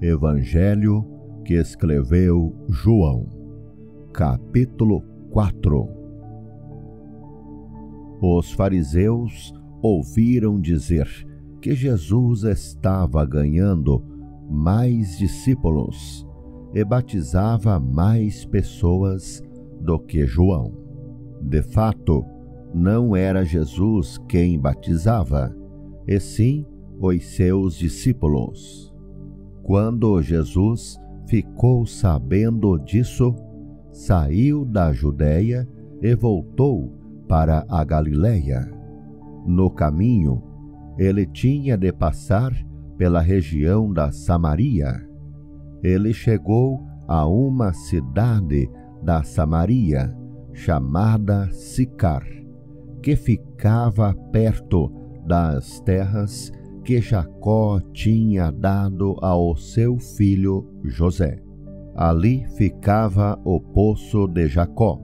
Evangelho que escreveu João, capítulo 4. Os fariseus ouviram dizer que Jesus estava ganhando mais discípulos e batizava mais pessoas do que João. De fato, não era Jesus quem batizava, e sim os seus discípulos. Quando Jesus ficou sabendo disso, saiu da Judeia e voltou para a Galileia. No caminho, ele tinha de passar pela região da Samaria. Ele chegou a uma cidade da Samaria, chamada Sicar, que ficava perto das terras que Jacó tinha dado ao seu filho José. Ali ficava o poço de Jacó.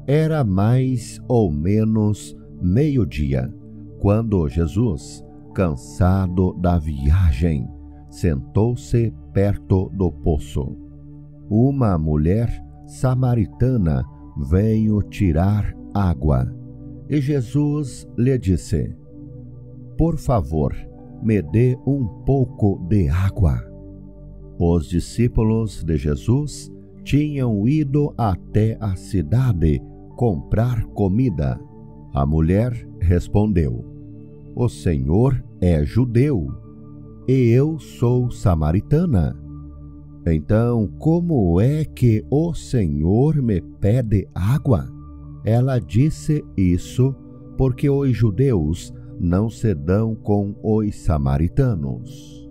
Era mais ou menos meio-dia, quando Jesus, cansado da viagem, sentou-se perto do poço. Uma mulher samaritana veio tirar água, e Jesus lhe disse: "Por favor, me dê um pouco de água." Os discípulos de Jesus tinham ido até a cidade comprar comida. A mulher respondeu: "O Senhor é judeu, e eu sou samaritana. Então, como é que o Senhor me pede água?" Ela disse isso porque os judeus não se dão com os samaritanos.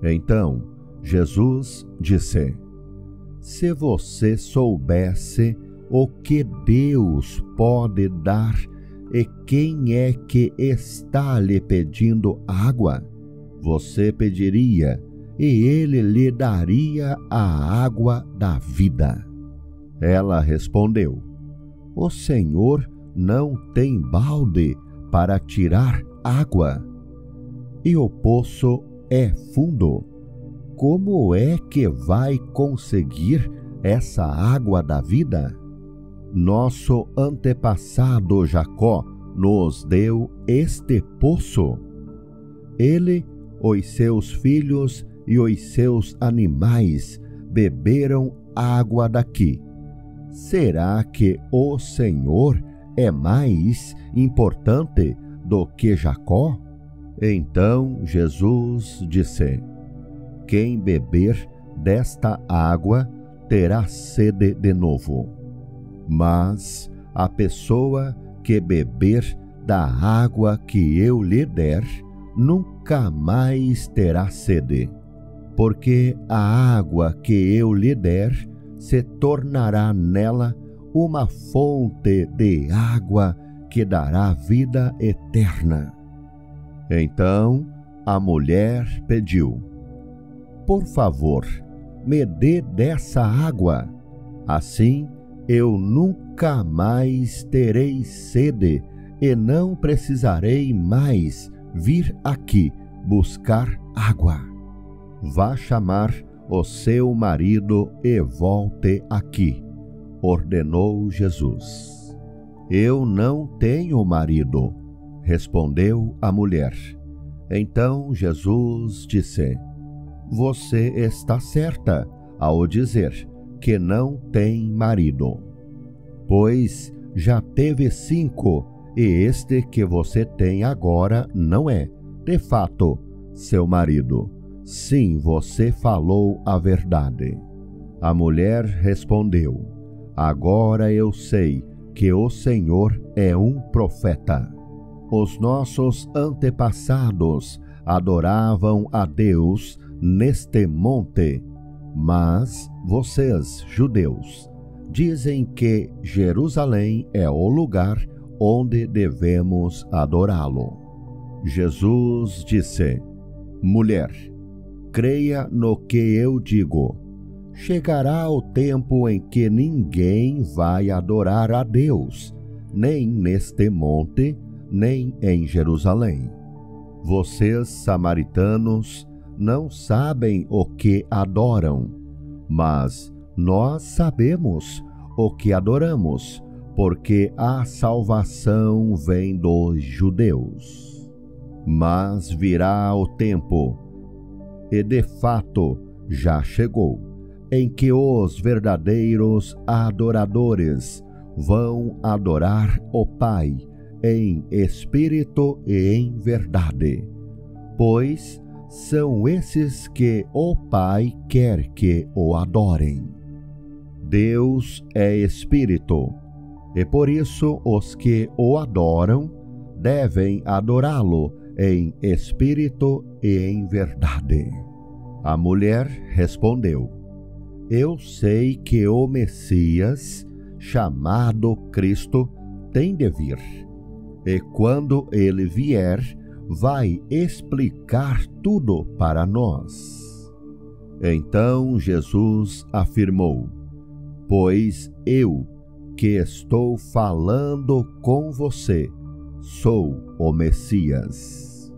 Então, Jesus disse: "Se você soubesse o que Deus pode dar e quem é que está lhe pedindo água, você pediria e ele lhe daria a água da vida." Ela respondeu: "O Senhor não tem balde para tirar água, e o poço é fundo. Como é que vai conseguir essa água da vida? Nosso antepassado Jacó nos deu este poço. Ele, os seus filhos e os seus animais beberam água daqui. Será que o Senhor é mais importante do que Jacó?" Então Jesus disse: "Quem beber desta água terá sede de novo. Mas a pessoa que beber da água que eu lhe der, nunca mais terá sede, porque a água que eu lhe der se tornará nela uma fonte de água que dará vida eterna." Então a mulher pediu: "Por favor, me dê dessa água. Assim eu nunca mais terei sede e não precisarei mais vir aqui buscar água. Vá chamar o seu marido e volte aqui", ordenou Jesus. "Eu não tenho marido", respondeu a mulher. Então Jesus disse: "Você está certa ao dizer que não tem marido, pois já teve 5, e este que você tem agora não é, de fato, seu marido. Sim, você falou a verdade." A mulher respondeu: "Agora eu sei que o Senhor é um profeta. Os nossos antepassados adoravam a Deus neste monte, mas vocês, judeus, dizem que Jerusalém é o lugar onde devemos adorá-lo." Jesus disse: "Mulher, creia no que eu digo. Chegará o tempo em que ninguém vai adorar a Deus, nem neste monte, nem em Jerusalém. Vocês, samaritanos, não sabem o que adoram, mas nós sabemos o que adoramos, porque a salvação vem dos judeus. Mas virá o tempo, e de fato já chegou, em que os verdadeiros adoradores vão adorar o Pai em espírito e em verdade, pois são esses que o Pai quer que o adorem. Deus é espírito, e por isso os que o adoram devem adorá-lo em espírito e em verdade. A mulher respondeu: Eu sei que o Messias, chamado Cristo, tem de vir, e quando ele vier, vai explicar tudo para nós. Então Jesus afirmou: Pois eu, que estou falando com você, sou o Messias.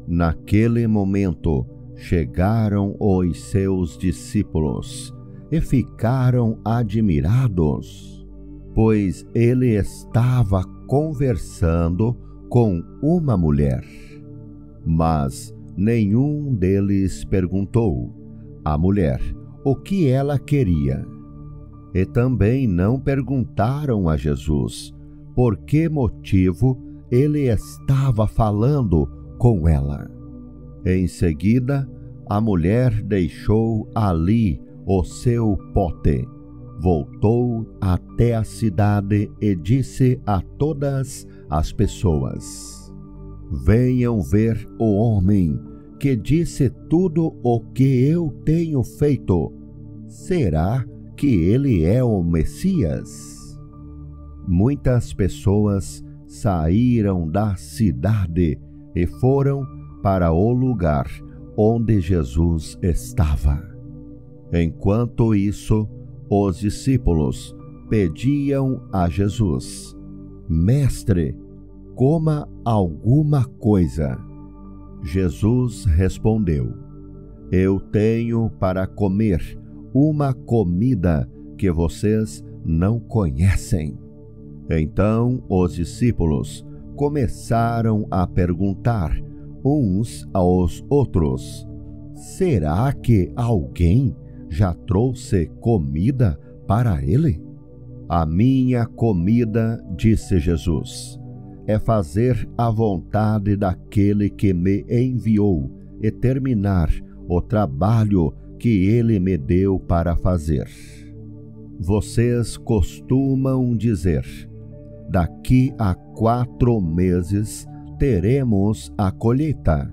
Naquele momento, chegaram os seus discípulos e ficaram admirados, pois ele estava conversando com uma mulher. Mas nenhum deles perguntou à mulher o que ela queria. E também não perguntaram a Jesus por que motivo ele estava falando com ela. Em seguida, a mulher deixou ali o seu pote, voltou até a cidade e disse a todas as pessoas: Venham ver o homem que disse tudo o que eu tenho feito. Será que ele é o Messias? Muitas pessoas saíram da cidade e foram para o lugar onde Jesus estava. Enquanto isso, os discípulos pediam a Jesus: Mestre, coma alguma coisa. Jesus respondeu: Eu tenho para comer uma comida que vocês não conhecem. Então os discípulos começaram a perguntar uns aos outros: Será que alguém já trouxe comida para ele? A minha comida, disse Jesus, é fazer a vontade daquele que me enviou e terminar o trabalho que ele me deu para fazer. Vocês costumam dizer: daqui a 4 meses teremos a colheita.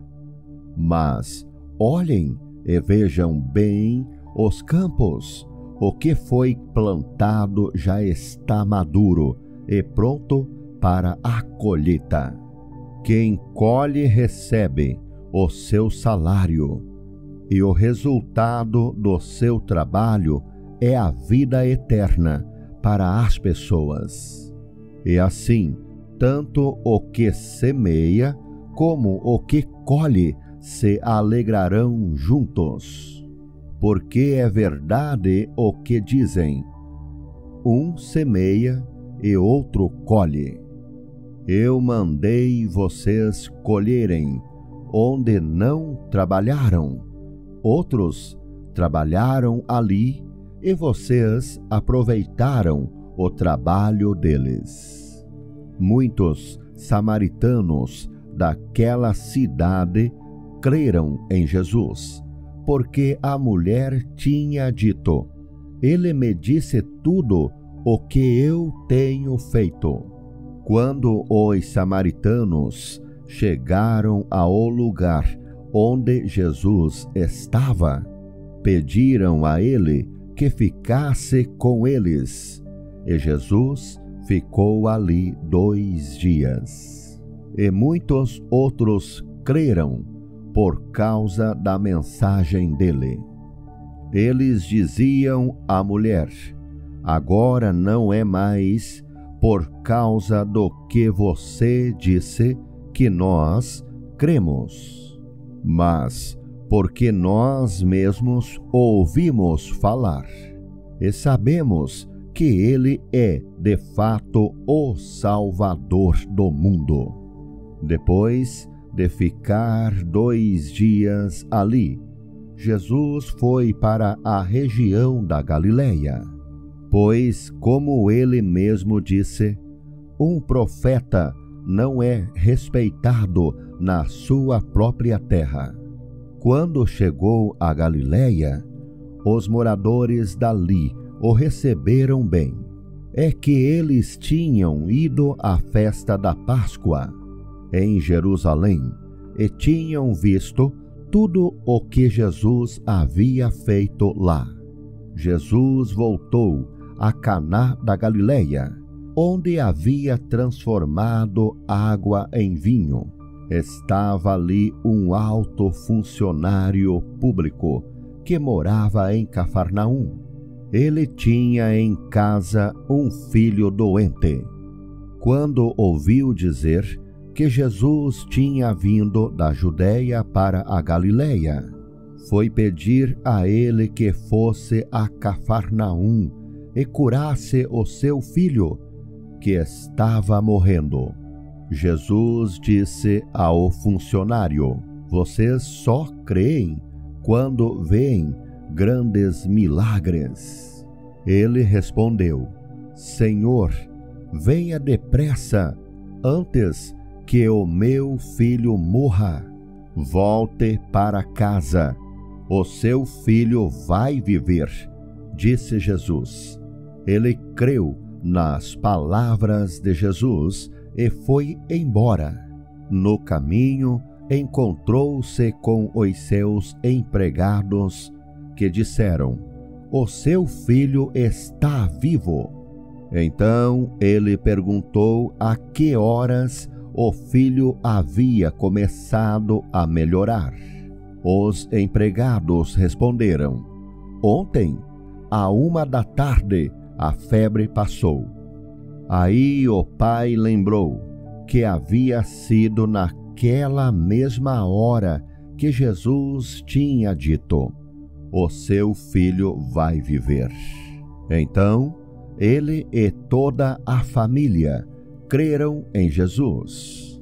Mas olhem e vejam bem os campos. O que foi plantado já está maduro e pronto para a colheita. Quem colhe recebe o seu salário, e o resultado do seu trabalho é a vida eterna para as pessoas. E assim, tanto o que semeia como o que colhe se alegrarão juntos. Porque é verdade o que dizem: um semeia e outro colhe. Eu mandei vocês colherem onde não trabalharam. Outros trabalharam ali e vocês aproveitaram o trabalho deles. Muitos samaritanos daquela cidade creram em Jesus, porque a mulher tinha dito: Ele me disse tudo o que eu tenho feito. Quando os samaritanos chegaram ao lugar onde Jesus estava, pediram a ele que ficasse com eles, e Jesus ficou ali 2 dias. E muitos outros creram por causa da mensagem dele. Eles diziam à mulher: agora não é mais por causa do que você disse que nós cremos, mas porque nós mesmos ouvimos falar e sabemos que ele é, de fato, o Salvador do mundo. Depois de ficar 2 dias ali, Jesus foi para a região da Galileia, pois, como ele mesmo disse, um profeta não é respeitado na sua própria terra. Quando chegou a Galileia, os moradores dali o receberam bem. É que eles tinham ido à festa da Páscoa em Jerusalém e tinham visto tudo o que Jesus havia feito lá. Jesus voltou a Caná da Galileia, onde havia transformado água em vinho. Estava ali um alto funcionário público que morava em Cafarnaum. Ele tinha em casa um filho doente. Quando ouviu dizer que Jesus tinha vindo da Judeia para a Galileia, foi pedir a ele que fosse a Cafarnaum e curasse o seu filho, que estava morrendo. Jesus disse ao funcionário: vocês só creem quando veem grandes milagres. Ele respondeu: Senhor, venha depressa, antes que o meu filho morra. Volte para casa, o seu filho vai viver, disse Jesus. Ele creu nas palavras de Jesus e foi embora. No caminho, encontrou-se com os seus empregados, que disseram: o seu filho está vivo. Então ele perguntou a que horas o filho havia começado a melhorar. Os empregados responderam: ontem, à 1h a febre passou. Aí o pai lembrou que havia sido naquela mesma hora que Jesus tinha dito: o seu filho vai viver. Então, ele e toda a família creram em Jesus.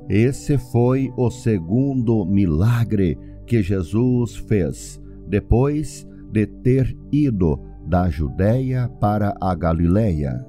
Esse foi o segundo milagre que Jesus fez depois de ter ido da Judeia para a Galileia.